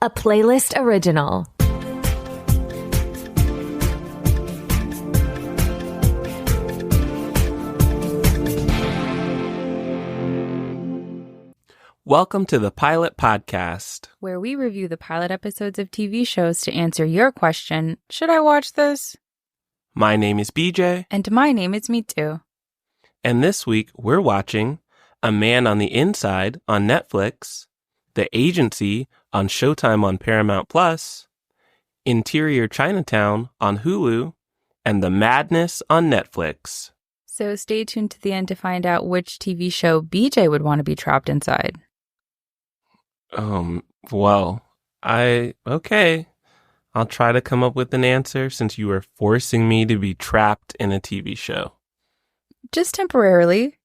a Playlyst original. Welcome to the Pilot Podcast, where we review the pilot episodes of TV shows to answer your question, should I watch this? My name is BJ. And my name is Me Too. And this week, we're watching A Man on the Inside on Netflix, The Agency on Showtime on Paramount Plus, Interior Chinatown on Hulu, and The Madness on Netflix. So stay tuned to the end to find out which TV show BJ would want to be trapped inside. Okay. I'll try to come up with an answer since you are forcing me to be trapped in a TV show. Just temporarily.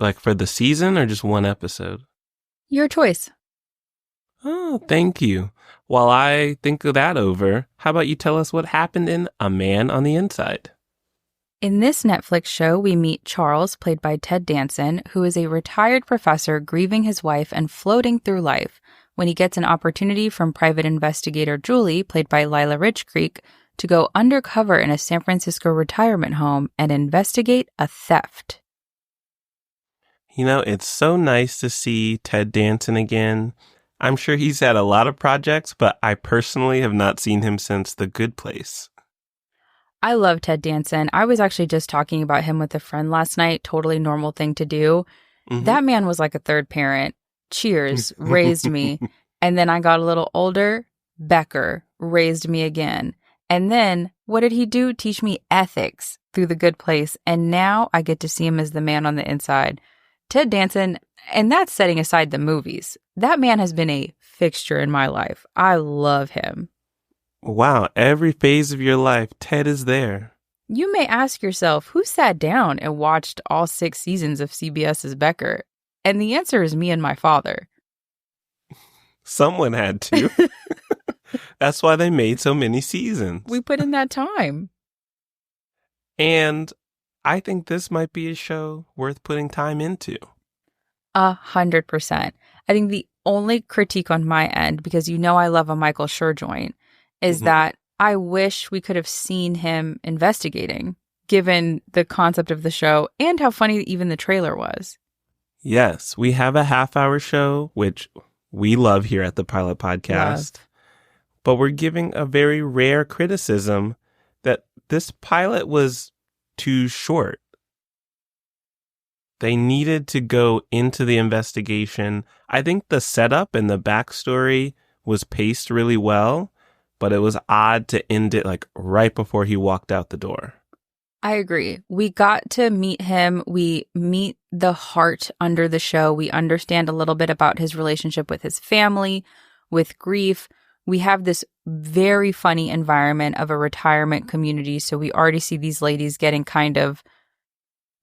Like for the season or just one episode? Your choice. Oh, thank you. While I think of that over, how about you tell us what happened in A Man on the Inside? In this Netflix show, we meet Charles, played by Ted Danson, who is a retired professor grieving his wife and floating through life when he gets an opportunity from private investigator Julie, played by Lila Richcreek, to go undercover in a San Francisco retirement home and investigate a theft. You know, it's so nice to see Ted Danson again. I'm sure he's had a lot of projects, but I personally have not seen him since The Good Place. I love Ted Danson. I was actually just talking about him with a friend last night. Totally normal thing to do. Mm-hmm. That man was like a third parent. Cheers, raised me. And then I got a little older. Becker raised me again. And then what did he do? Teach me ethics through The Good Place. And now I get to see him as the man on the inside. Ted Danson, and that's setting aside the movies. That man has been a fixture in my life. I love him. Wow, every phase of your life, Ted is there. You may ask yourself, who sat down and watched all 6 seasons of CBS's Becker? And the answer is me and my father. Someone had to. That's why they made so many seasons. We put in that time. And I think this might be a show worth putting time into. 100%. I think the only critique on my end, because you know I love a Michael Schur joint, is that I wish we could have seen him investigating, given the concept of the show and how funny even the trailer was. Yes, we have a half-hour show, which we love here at the Pilot Podcast. But we're giving a very rare criticism that this pilot was too short. They needed to go into the investigation. I think the setup and the backstory was paced really well, but it was odd to end it like right before he walked out the door. I agree. We got to meet him. We meet the heart under the show. We understand a little bit about his relationship with his family, with grief. We have this very funny environment of a retirement community. So we already see these ladies getting kind of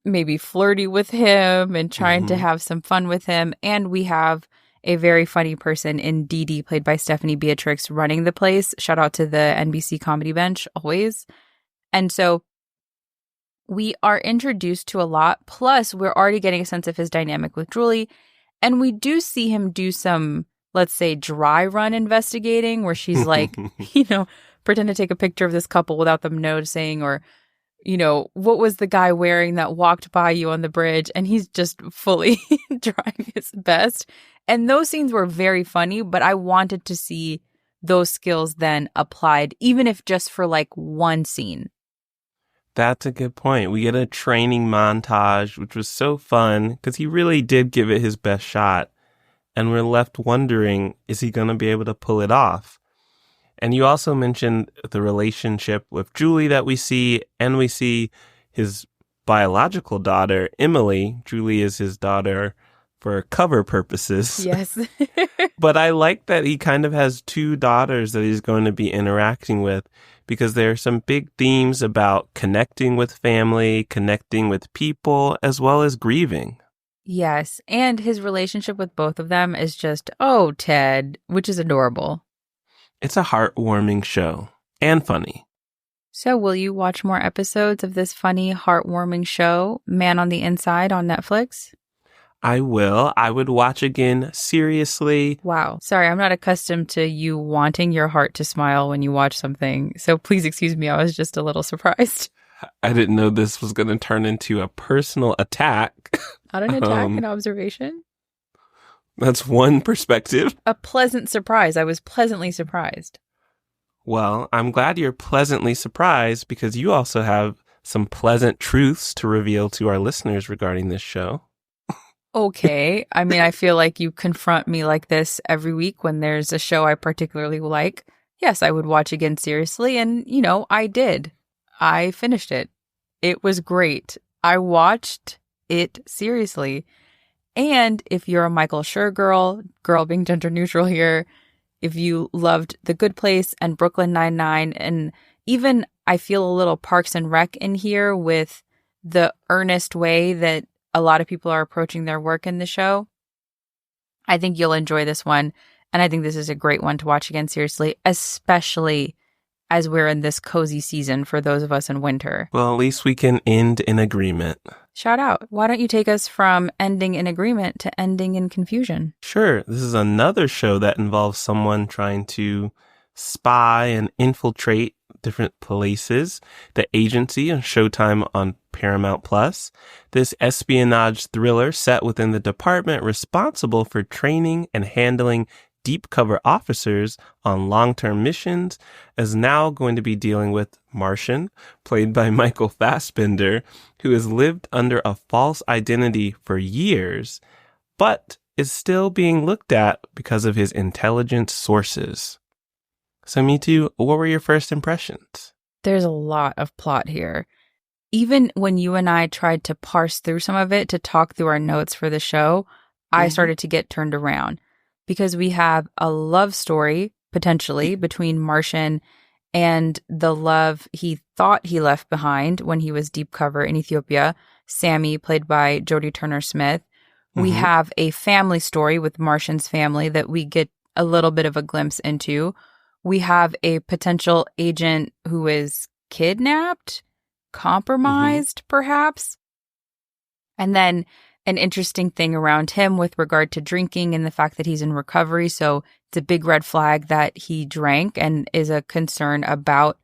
maybe flirty with him and trying to have some fun with him. And we have a very funny person in Dee Dee, played by Stephanie Beatrix, running the place. Shout out to the NBC Comedy Bench, always. And so we are introduced to a lot. Plus, we're already getting a sense of his dynamic with Julie. And we do see him do some, let's say, dry run investigating where she's like, pretend to take a picture of this couple without them noticing, or what was the guy wearing that walked by you on the bridge? And he's just fully trying his best. And those scenes were very funny, but I wanted to see those skills then applied, even if just for like one scene. That's a good point. We get a training montage, which was so fun because he really did give it his best shot. And we're left wondering, is he going to be able to pull it off? And you also mentioned the relationship with Julie that we see, and we see his biological daughter, Emily. Julie is his daughter for cover purposes. Yes. But I like that he kind of has 2 daughters that he's going to be interacting with, because there are some big themes about connecting with family, connecting with people, as well as grieving. Yes. And his relationship with both of them is just, oh, Ted, which is adorable. It's a heartwarming show and funny. So will you watch more episodes of this funny, heartwarming show, Man on the Inside, on Netflix? I will. I would watch again seriously. Wow. Sorry, I'm not accustomed to you wanting your heart to smile when you watch something. So please excuse me. I was just a little surprised. I didn't know this was going to turn into a personal attack. Not an attack, an observation. That's one perspective. A pleasant surprise. I was pleasantly surprised. Well, I'm glad you're pleasantly surprised because you also have some pleasant truths to reveal to our listeners regarding this show. Okay. I mean, I feel like you confront me like this every week when there's a show I particularly like. Yes, I would watch again seriously. And, I did. I finished it. It was great. I watched it seriously. And if you're a Michael Schur girl being gender neutral here, if you loved The Good Place and Brooklyn Nine-Nine, and even I feel a little Parks and Rec in here with the earnest way that a lot of people are approaching their work in the show, I think you'll enjoy this one. And I think this is a great one to watch again seriously, especially as we're in this cozy season for those of us in winter. Well, at least we can end in agreement. Shout out. Why don't you take us from ending in agreement to ending in confusion? Sure. This is another show that involves someone trying to spy and infiltrate different places. The Agency on Showtime on Paramount Plus. This espionage thriller set within the department responsible for training and handling deep cover officers on long-term missions is now going to be dealing with Martian, played by Michael Fassbender, who has lived under a false identity for years, but is still being looked at because of his intelligence sources. So me too, what were your first impressions? There's a lot of plot here. Even when you and I tried to parse through some of it to talk through our notes for the show, I started to get turned around. Because we have a love story, potentially, between Martian and the love he thought he left behind when he was deep cover in Ethiopia, Sammy, played by Jodie Turner-Smith. We have a family story with Martian's family that we get a little bit of a glimpse into. We have a potential agent who is kidnapped, compromised, perhaps. And then an interesting thing around him with regard to drinking and the fact that he's in recovery. So it's a big red flag that he drank and is a concern about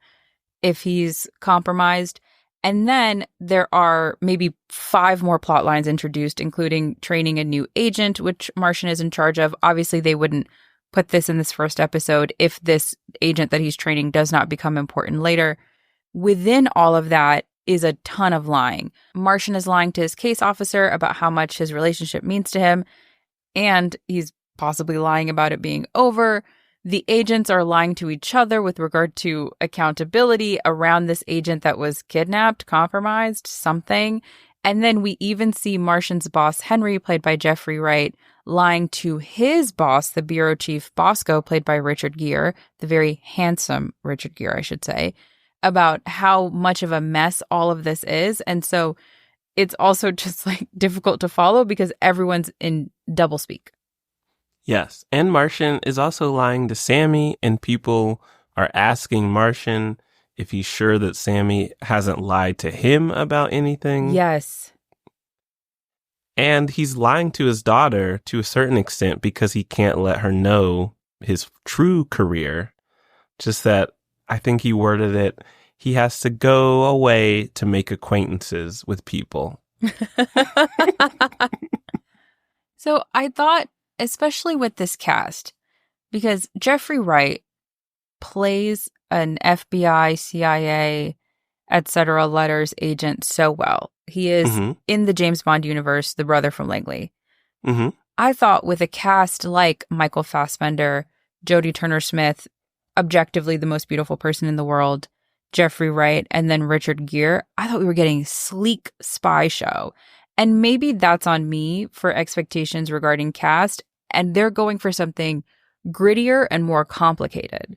if he's compromised. And then there are maybe 5 more plot lines introduced, including training a new agent, which Martian is in charge of. Obviously, they wouldn't put this in this first episode if this agent that he's training does not become important later. Within all of that is a ton of lying. Martian is lying to his case officer about how much his relationship means to him, and he's possibly lying about it being over. The agents are lying to each other with regard to accountability around this agent that was kidnapped, compromised, something. And then we even see Martian's boss, Henry, played by Jeffrey Wright, lying to his boss, the bureau chief, Bosco, played by Richard Gere, the very handsome Richard Gere, I should say, about how much of a mess all of this is. And so it's also just difficult to follow because everyone's in doublespeak. Yes. And Martian is also lying to Sammy, and people are asking Martian if he's sure that Sammy hasn't lied to him about anything. Yes. And he's lying to his daughter to a certain extent because he can't let her know his true career. Just that I think he worded it, he has to go away to make acquaintances with people. So I thought, especially with this cast, because Jeffrey Wright plays an FBI, CIA, etc. letters agent so well. He is in the James Bond universe, the brother from Langley. I thought with a cast like Michael Fassbender, Jodie Turner-Smith, objectively the most beautiful person in the world, Jeffrey Wright, and then Richard Gere, I thought we were getting a sleek spy show. And maybe that's on me for expectations regarding cast, and they're going for something grittier and more complicated.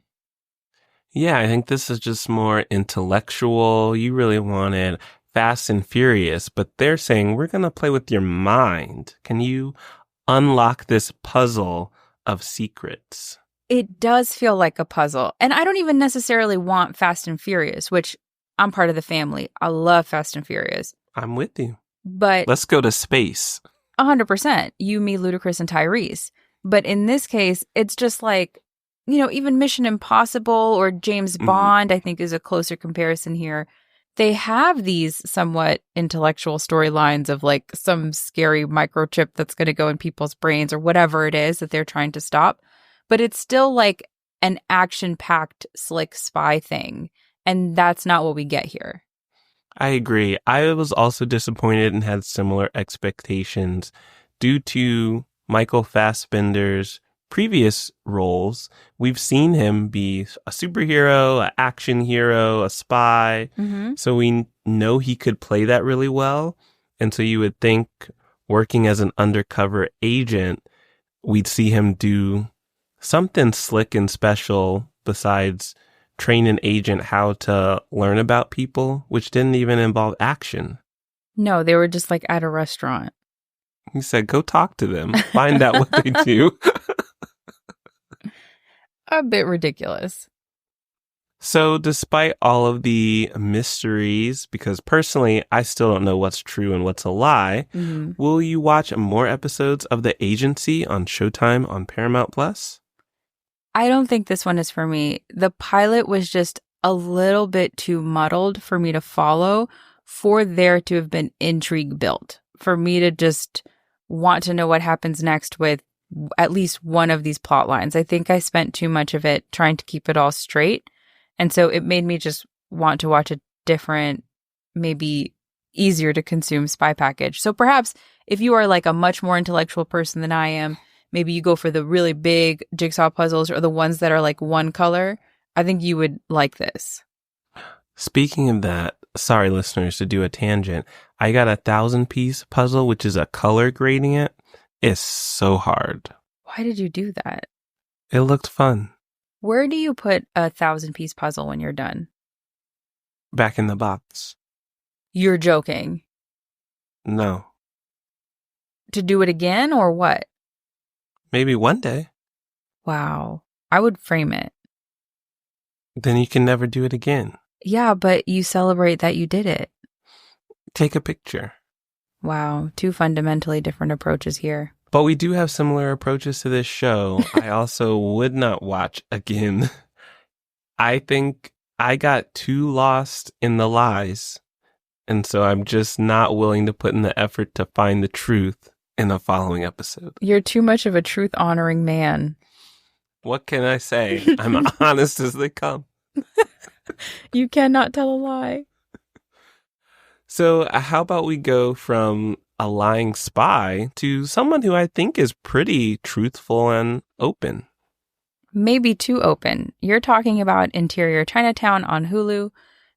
Yeah, I think this is just more intellectual. You really wanted Fast and Furious, but they're saying we're going to play with your mind. Can you unlock this puzzle of secrets? It does feel like a puzzle. And I don't even necessarily want Fast and Furious, which I'm part of the family. I love Fast and Furious. I'm with you. But let's go to space. 100%. You, me, Ludacris, and Tyrese. But in this case, it's just like, even Mission Impossible or James Bond, I think, is a closer comparison here. They have these somewhat intellectual storylines of like some scary microchip that's going to go in people's brains or whatever it is that they're trying to stop. But it's still like an action-packed, slick spy thing. And that's not what we get here. I agree. I was also disappointed and had similar expectations due to Michael Fassbender's previous roles. We've seen him be a superhero, an action hero, a spy. So we know he could play that really well. And so you would think working as an undercover agent, we'd see him do something slick and special besides train an agent how to learn about people, which didn't even involve action. No, they were just like at a restaurant. He said, go talk to them, find out what they do. A bit ridiculous. So despite all of the mysteries, because personally, I still don't know what's true and what's a lie, will you watch more episodes of The Agency on Showtime on Paramount Plus? I don't think this one is for me. The pilot was just a little bit too muddled for me to follow, for there to have been intrigue built, for me to just want to know what happens next with at least one of these plot lines. I think I spent too much of it trying to keep it all straight. And so it made me just want to watch a different, maybe easier to consume spy package. So perhaps if you are like a much more intellectual person than I am, maybe you go for the really big jigsaw puzzles or the ones that are like one color. I think you would like this. Speaking of that, sorry listeners to do a tangent, I got a 1,000-piece puzzle, which is a color gradient. It's so hard. Why did you do that? It looked fun. Where do you put a 1,000-piece puzzle when you're done? Back in the box. You're joking. No. To do it again or what? Maybe one day. Wow. I would frame it. Then you can never do it again. Yeah, but you celebrate that you did it. Take a picture. Wow. Two fundamentally different approaches here. But we do have similar approaches to this show. I also would not watch again. I think I got too lost in the lies. And so I'm just not willing to put in the effort to find the truth in a following episode. You're too much of a truth-honoring man. What can I say? I'm honest as they come. You cannot tell a lie. So how about we go from a lying spy to someone who I think is pretty truthful and open. Maybe too open. You're talking about Interior Chinatown on Hulu.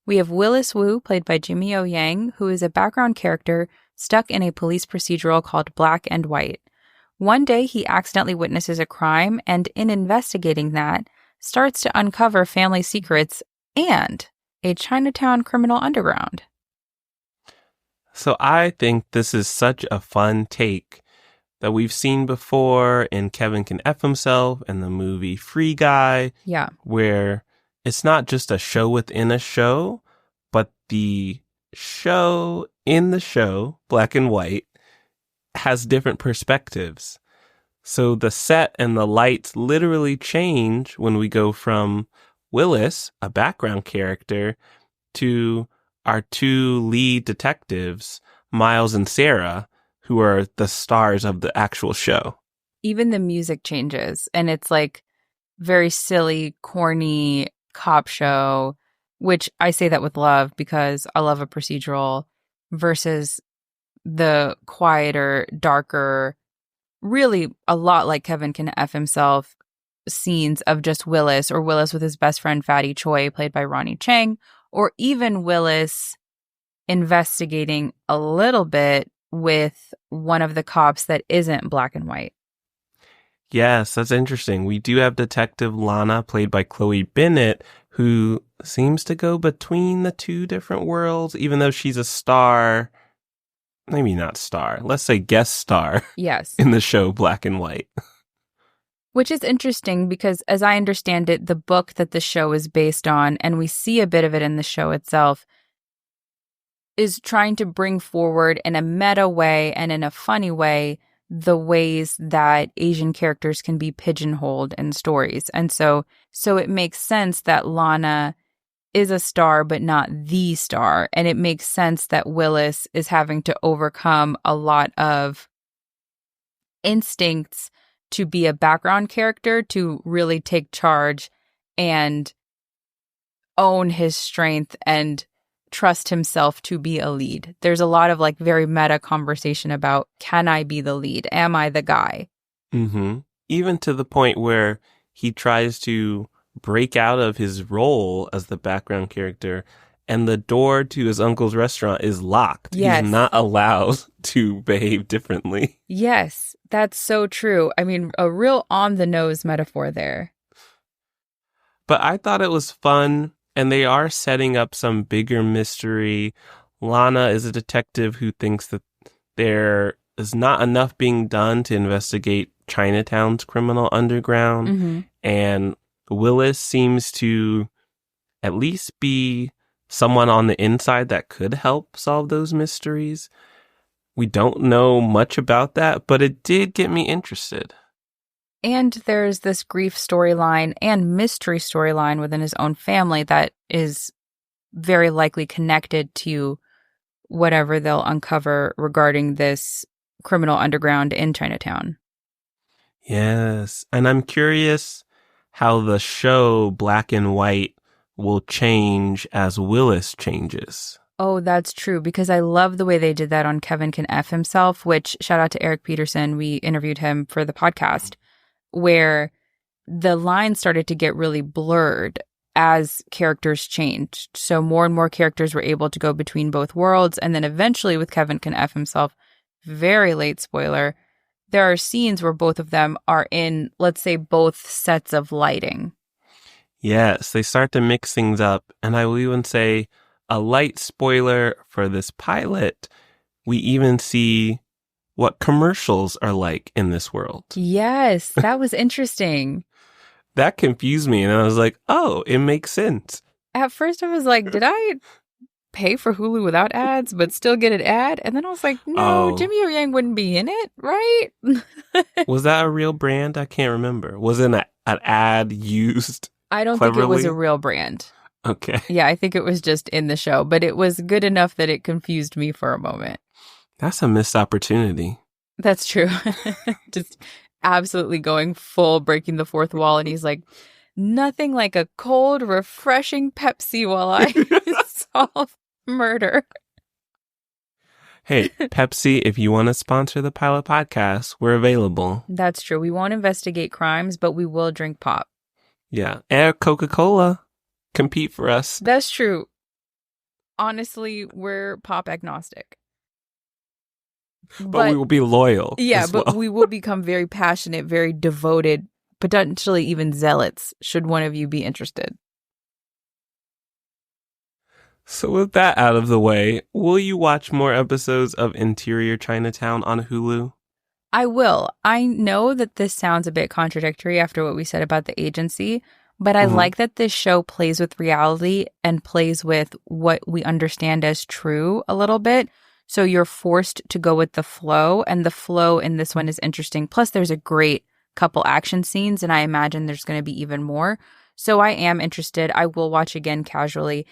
We have Willis Wu, played by Jimmy O. Yang, who is a background character stuck in a police procedural called Black and White. One day, he accidentally witnesses a crime, and in investigating that, starts to uncover family secrets and a Chinatown criminal underground. So I think this is such a fun take that we've seen before in Kevin Can F Himself and the movie Free Guy. Yeah. Where it's not just a show within a show, but the show in the show, Black and White, has different perspectives. So the set and the lights literally change when we go from Willis, a background character, to our two lead detectives, Miles and Sarah, who are the stars of the actual show. Even the music changes, and it's like very silly, corny cop show, which I say that with love because I love a procedural, versus the quieter, darker, really a lot like Kevin Can F Himself scenes of just Willis, or Willis with his best friend Fatty Choi, played by Ronnie Chang, or even Willis investigating a little bit with one of the cops that isn't Black and White. Yes, that's interesting. We do have Detective Lana, played by Chloe Bennett, who seems to go between the two different worlds, even though she's a star, maybe not star, let's say guest star. Yes. In the show Black and White. Which is interesting because, as I understand it, the book that the show is based on, and we see a bit of it in the show itself, is trying to bring forward in a meta way and in a funny way the ways that Asian characters can be pigeonholed in stories. And so it makes sense that Lana is a star, but not the star. And it makes sense that Willis is having to overcome a lot of instincts to be a background character, to really take charge and own his strength and trust himself to be a lead. There's a lot of like very meta conversation about, can I be the lead? Am I the guy? Mm-hmm. Even to the point where he tries to break out of his role as the background character, and the door to his uncle's restaurant is locked. Yes. He's not allowed to behave differently. Yes, that's so true. I mean, a real on-the-nose metaphor there. But I thought it was fun, and they are setting up some bigger mystery. Lana is a detective who thinks that there is not enough being done to investigate Chinatown's criminal underground, Mm-hmm. and Willis seems to at least be someone on the inside that could help solve those mysteries. We don't know much about that, but it did get me interested. And there's this grief storyline and mystery storyline within his own family that is very likely connected to whatever they'll uncover regarding this criminal underground in Chinatown. Yes, and I'm curious how the show Black and White will change as Willis changes. Oh, that's true, because I love the way they did that on Kevin Can F Himself, which, shout out to Eric Peterson, we interviewed him for the podcast, where the lines started to get really blurred as characters changed. So more and more characters were able to go between both worlds, and then eventually with Kevin Can F Himself, very late spoiler, there are scenes where both of them are in, let's say, both sets of lighting. Yes, they start to mix things up, and I will even say a light spoiler for this pilot, we even see what commercials are like in this world. Yes, that was interesting. That confused me, and I was like, oh, it makes sense. At first I was like, did I pay for Hulu without ads but still get an ad? And then I was like, no, Jimmy O Yang wouldn't be in it, right? Was that a real brand? I can't remember. Was it an ad used? I don't think it was a real brand. Okay. Yeah, I think it was just in the show, but it was good enough that it confused me for a moment. That's a missed opportunity. That's true. Just absolutely going full breaking the fourth wall. And he's like, nothing like a cold, refreshing Pepsi while I solve murder. Hey, Pepsi, if you want to sponsor the Pilot Podcast, we're available. That's true. We won't investigate crimes, but we will drink pop. Yeah. And Coca-Cola. Compete for us. That's true. Honestly, we're pop agnostic. But we will be loyal. Yeah, but we will become very passionate, very devoted, potentially even zealots, should one of you be interested. So with that out of the way, will you watch more episodes of Interior Chinatown on Hulu? I will. I know that this sounds a bit contradictory after what we said about the agency, but I like that this show plays with reality and plays with what we understand as true a little bit. So you're forced to go with the flow, and the flow in this one is interesting. Plus, there's a great couple action scenes, and I imagine there's going to be even more. So I am interested. I will watch again casually.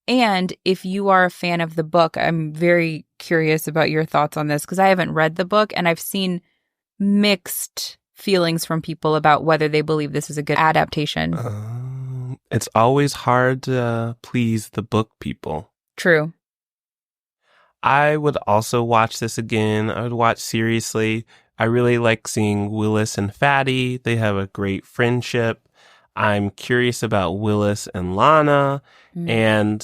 And if you are a fan of the book, I'm very curious about your thoughts on this, because I haven't read the book, and I've seen mixed feelings from people about whether they believe this is a good adaptation. It's always hard to please the book people. True. I would also watch this again. I would watch seriously. I really like seeing Willis and Fatty. They have a great friendship. I'm curious about Willis and Lana. And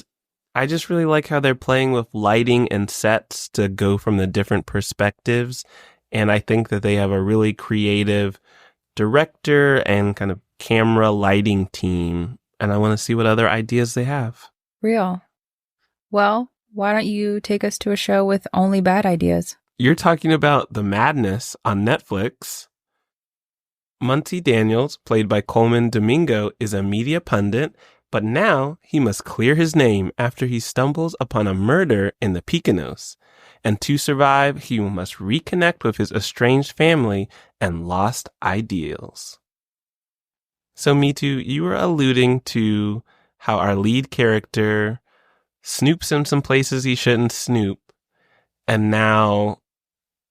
I just really like how they're playing with lighting and sets to go from the different perspectives. And I think that they have a really creative director and kind of camera lighting team. And I want to see what other ideas they have. Real. Well, why don't you take us to a show with only bad ideas? You're talking about The Madness on Netflix. Muncie Daniels, played by Coleman Domingo, is a media pundit But now he must clear his name after he stumbles upon a murder in the Picanos. And to survive, he must reconnect with his estranged family and lost ideals. So, Mitu, you were alluding to how our lead character snoops in some places he shouldn't snoop, and now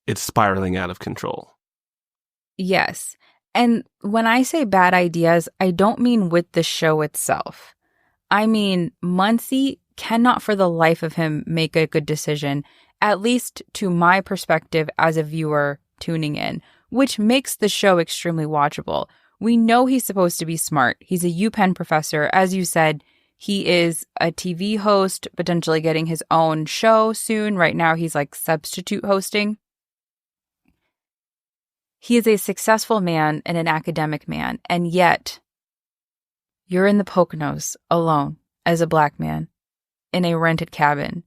it's spiraling out of control. Yes. And when I say bad ideas, I don't mean with the show itself. I mean, Muncie cannot for the life of him make a good decision, at least to my perspective as a viewer tuning in, which makes the show extremely watchable. We know he's supposed to be smart. He's a UPenn professor. As you said, he is a TV host, potentially getting his own show soon. Right now, he's like substitute hosting. He is a successful man and an academic man, and yet you're in the Poconos alone as a Black man in a rented cabin.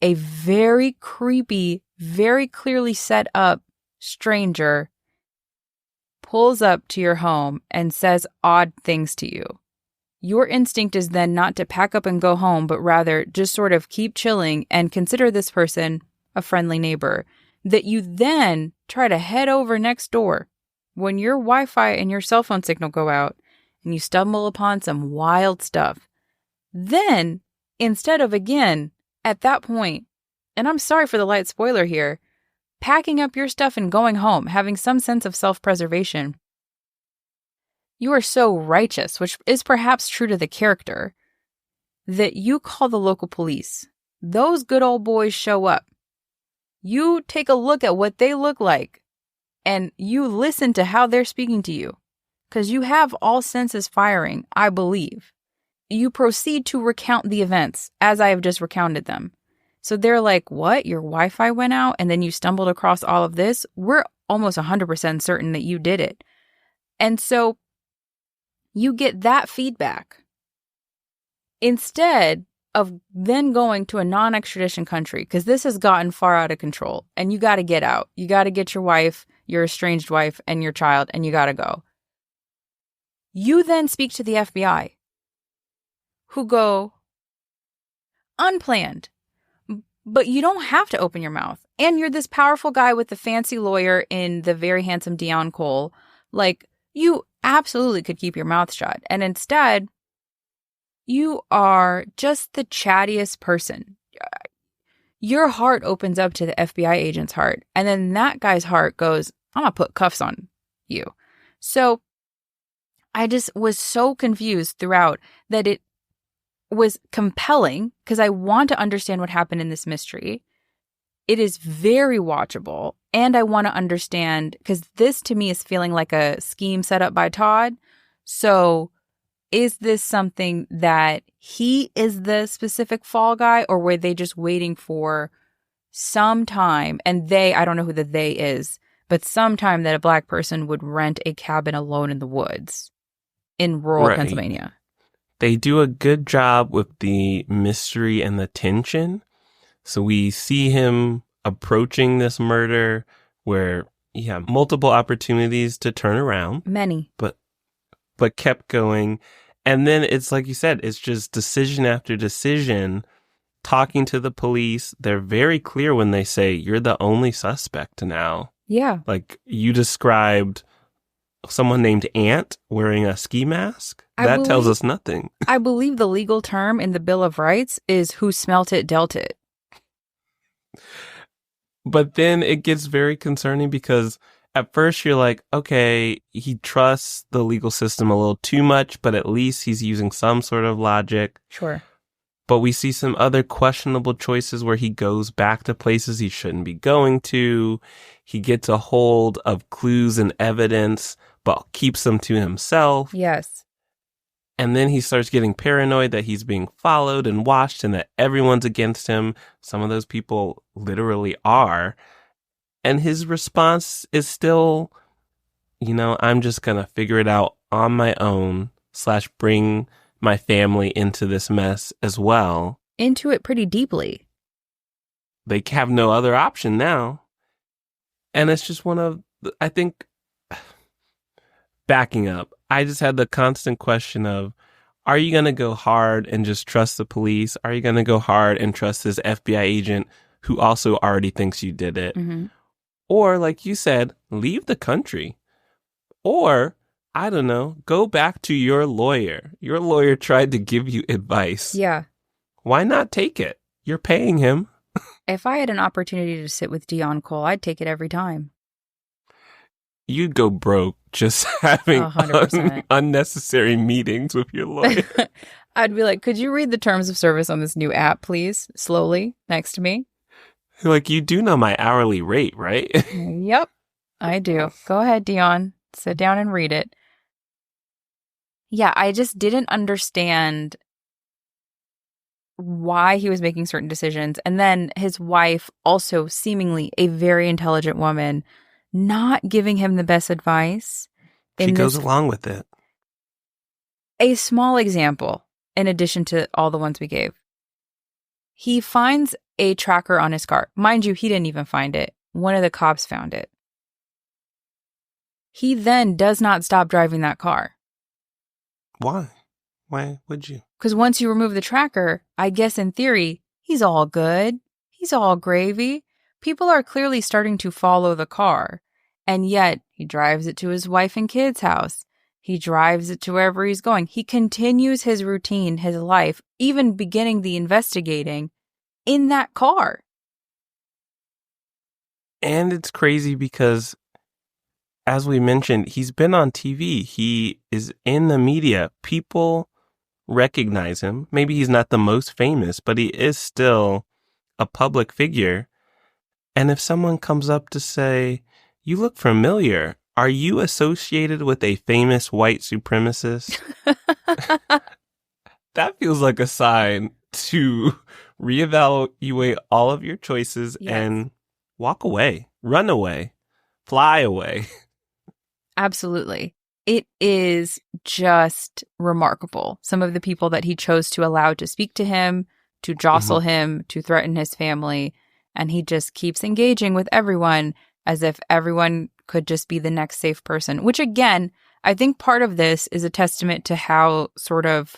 A very creepy, very clearly set up stranger pulls up to your home and says odd things to you. Your instinct is then not to pack up and go home, but rather just sort of keep chilling and consider this person a friendly neighbor. That you then try to head over next door when your Wi-Fi and your cell phone signal go out and you stumble upon some wild stuff. Then, instead of again, at that point, and I'm sorry for the light spoiler here, packing up your stuff and going home, having some sense of self-preservation, you are so righteous, which is perhaps true to the character, that you call the local police. Those good old boys show up. You take a look at what they look like, and you listen to how they're speaking to you, because you have all senses firing, I believe. You proceed to recount the events as I have just recounted them. So they're like, what? Your Wi-Fi went out and then you stumbled across all of this? We're almost 100% certain that you did it. And so you get that feedback instead of then going to a non-extradition country, because this has gotten far out of control and you got to get out. You got to get your wife, your estranged wife, and your child, and you got to go. You then speak to the FBI, who go unplanned. But you don't have to open your mouth. And you're this powerful guy with the fancy lawyer in the very handsome Dion Cole. Like, you absolutely could keep your mouth shut. And instead, you are just the chattiest person. Your heart opens up to the FBI agent's heart. And then that guy's heart goes, I'm going to put cuffs on you. So I just was so confused throughout that it was compelling because I want to understand what happened in this mystery. It is very watchable, and I want to understand, because this to me is feeling like a scheme set up by Todd. So is this something that he is the specific fall guy, or were they just waiting for some time, and I don't know who the they is, but sometime that a Black person would rent a cabin alone in the woods in rural Pennsylvania? They do a good job with the mystery and the tension. So we see him approaching this murder where he had multiple opportunities to turn around. Many. But kept going. And then it's like you said, it's just decision after decision, talking to the police. They're very clear when they say, you're the only suspect now. Yeah. Like you described someone named Ant wearing a ski mask. That tells us nothing. I believe the legal term in the Bill of Rights is who smelt it, dealt it. But then it gets very concerning because at first you're like, okay, he trusts the legal system a little too much, but at least he's using some sort of logic. Sure. But we see some other questionable choices where he goes back to places he shouldn't be going to. He gets a hold of clues and evidence, but keeps them to himself. Yes. And then he starts getting paranoid that he's being followed and watched and that everyone's against him. Some of those people literally are. And his response is still, I'm just going to figure it out on my own / bring my family into this mess as well. Into it pretty deeply. They have no other option now. And it's just I think, backing up, I just had the constant question of, Are you going to go hard and just trust the police? Are you going to go hard and trust this FBI agent who also already thinks you did it? Mm-hmm. Or, like you said, leave the country. Or, I don't know, go back to your lawyer. Your lawyer tried to give you advice. Yeah. Why not take it? You're paying him. If I had an opportunity to sit with Dion Cole, I'd take it every time. You'd go broke just having 100%. unnecessary meetings with your lawyer. I'd be like, could you read the terms of service on this new app, please? Slowly, next to me. Like, you do know my hourly rate, right? Yep, I do. Go ahead, Dion. Sit down and read it. Yeah, I just didn't understand why he was making certain decisions. And then his wife, also seemingly a very intelligent woman, not giving him the best advice. She goes along with it. A small example, in addition to all the ones we gave. He finds a tracker on his car. Mind you, he didn't even find it. One of the cops found it. He then does not stop driving that car. Why? Why would you? Because once you remove the tracker, I guess in theory, he's all good. He's all gravy. People are clearly starting to follow the car. And yet, he drives it to his wife and kids' house. He drives it to wherever he's going. He continues his routine, his life, even beginning the investigating in that car. And it's crazy because, as we mentioned, he's been on TV. He is in the media. People recognize him. Maybe he's not the most famous, but he is still a public figure. And if someone comes up to say, "You look familiar. Are you associated with a famous white supremacist?" That feels like a sign to reevaluate all of your choices and walk away, run away, fly away. Absolutely. It is just remarkable. Some of the people that he chose to allow to speak to him, to jostle him, to threaten his family. And he just keeps engaging with everyone as if everyone could just be the next safe person, which again, I think part of this is a testament to how sort of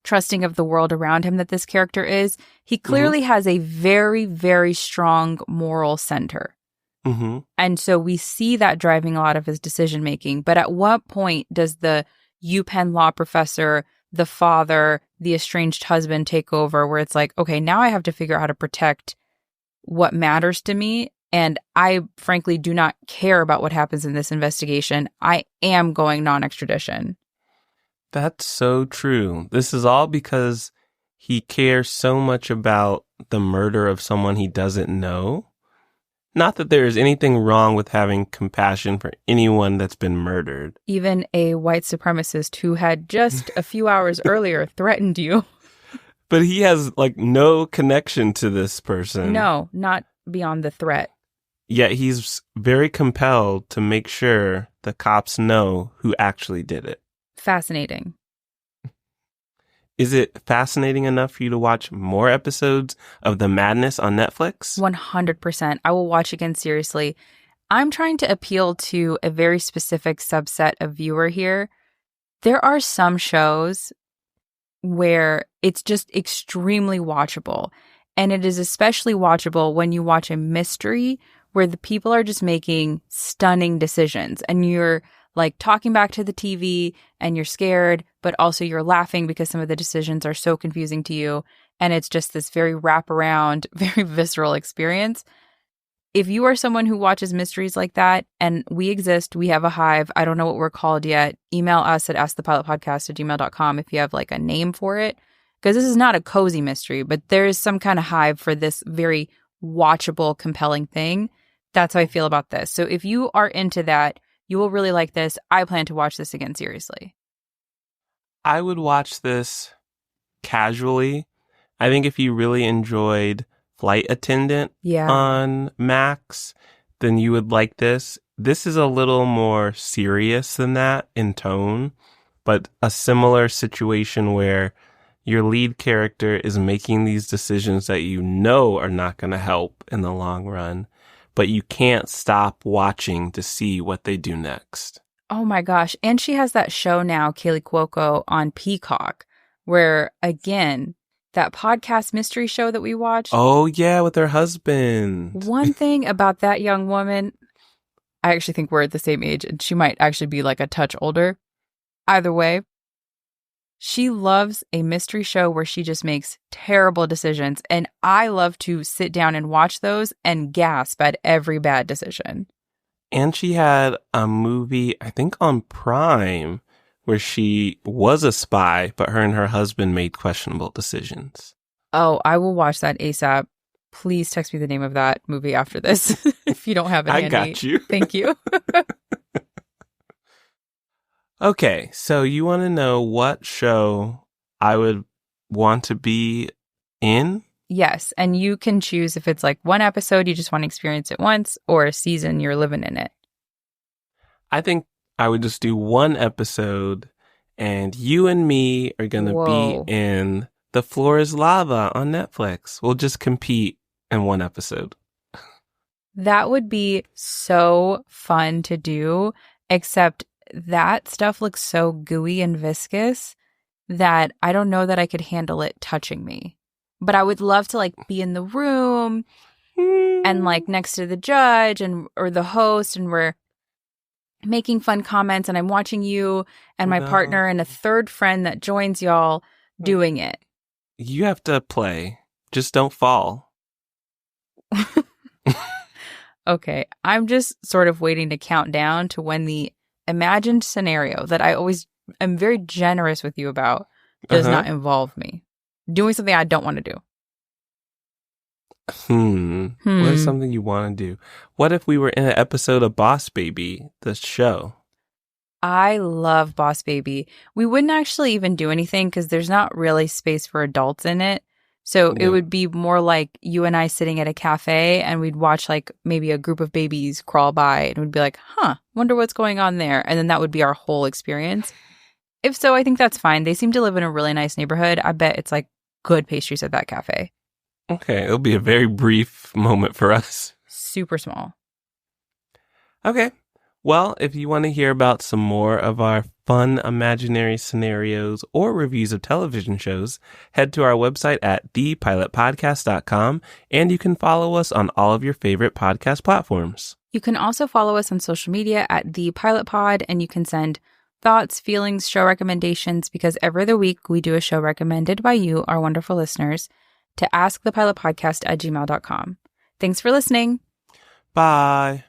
trusting of the world around him that this character is. He clearly has a very, very strong moral center. And so we see that driving a lot of his decision making. But at what point does the UPenn law professor, the father, the estranged husband take over where it's like, okay, now I have to figure out how to protect what matters to me. And I frankly do not care about what happens in this investigation. I am going non-extradition. That's so true. This is all because he cares so much about the murder of someone he doesn't know. Not that there is anything wrong with having compassion for anyone that's been murdered. Even a white supremacist who had just a few hours earlier threatened you. But he has like no connection to this person. No, not beyond the threat. Yet he's very compelled to make sure the cops know who actually did it. Fascinating. Is it fascinating enough for you to watch more episodes of The Madness on Netflix? 100%. I will watch again seriously. I'm trying to appeal to a very specific subset of viewer here. There are some shows where it's just extremely watchable. And it is especially watchable when you watch a mystery where the people are just making stunning decisions and you're like talking back to the TV and you're scared, but also you're laughing because some of the decisions are so confusing to you. And it's just this very wraparound, very visceral experience. If you are someone who watches mysteries like that, and we exist, we have a hive, I don't know what we're called yet, email us at askthepilotpodcast@gmail.com if you have like a name for it. Because this is not a cozy mystery, but there is some kind of hive for this very watchable, compelling thing. That's how I feel about this. So if you are into that, you will really like this. I plan to watch this again seriously. I would watch this casually. I think if you really enjoyed Flight Attendant on Max, then you would like this. This is a little more serious than that in tone, but a similar situation where your lead character is making these decisions that you know are not going to help in the long run, but you can't stop watching to see what they do next. Oh my gosh. And she has that show now, Kaylee Cuoco, on Peacock, where, again, that podcast mystery show that we watched. Oh, yeah, with her husband. One thing about that young woman, I actually think we're at the same age, and she might actually be like a touch older. Either way, she loves a mystery show where she just makes terrible decisions. And I love to sit down and watch those and gasp at every bad decision. And she had a movie, I think on Prime, where she was a spy, but her and her husband made questionable decisions. Oh, I will watch that ASAP. Please text me the name of that movie after this if you don't have it handy. I got you. Thank you. Okay, so you want to know what show I would want to be in? Yes, and you can choose if it's like one episode, you just want to experience it once, or a season, you're living in it. I think I would just do one episode, and you and me are going to be in The Floor is Lava on Netflix. We'll just compete in one episode. That would be so fun to do, except that stuff looks so gooey and viscous that I don't know that I could handle it touching me. But I would love to like be in the room and like next to the judge and or the host, and we're making fun comments, and I'm watching you and my partner and a third friend that joins y'all doing it. You have to play. Just don't fall. Okay, I'm just sort of waiting to count down to when the imagined scenario that I always am very generous with you about does not involve me doing something I don't want to do. What is something you want to do? What if we were in an episode of Boss Baby, the show? I love Boss Baby. We wouldn't actually even do anything because there's not really space for adults in it. So it would be more like you and I sitting at a cafe, and we'd watch like maybe a group of babies crawl by, and we'd be like, wonder what's going on there. And then that would be our whole experience. If so, I think that's fine. They seem to live in a really nice neighborhood. I bet it's like good pastries at that cafe. Okay, it'll be a very brief moment for us. Super small. Okay. Well, if you want to hear about some more of our fun imaginary scenarios or reviews of television shows, head to our website at thepilotpodcast.com, and you can follow us on all of your favorite podcast platforms. You can also follow us on social media at The Pilot Pod, and you can send thoughts, feelings, show recommendations, because every other week we do a show recommended by you, our wonderful listeners, to askthepilotpodcast@gmail.com. Thanks for listening. Bye.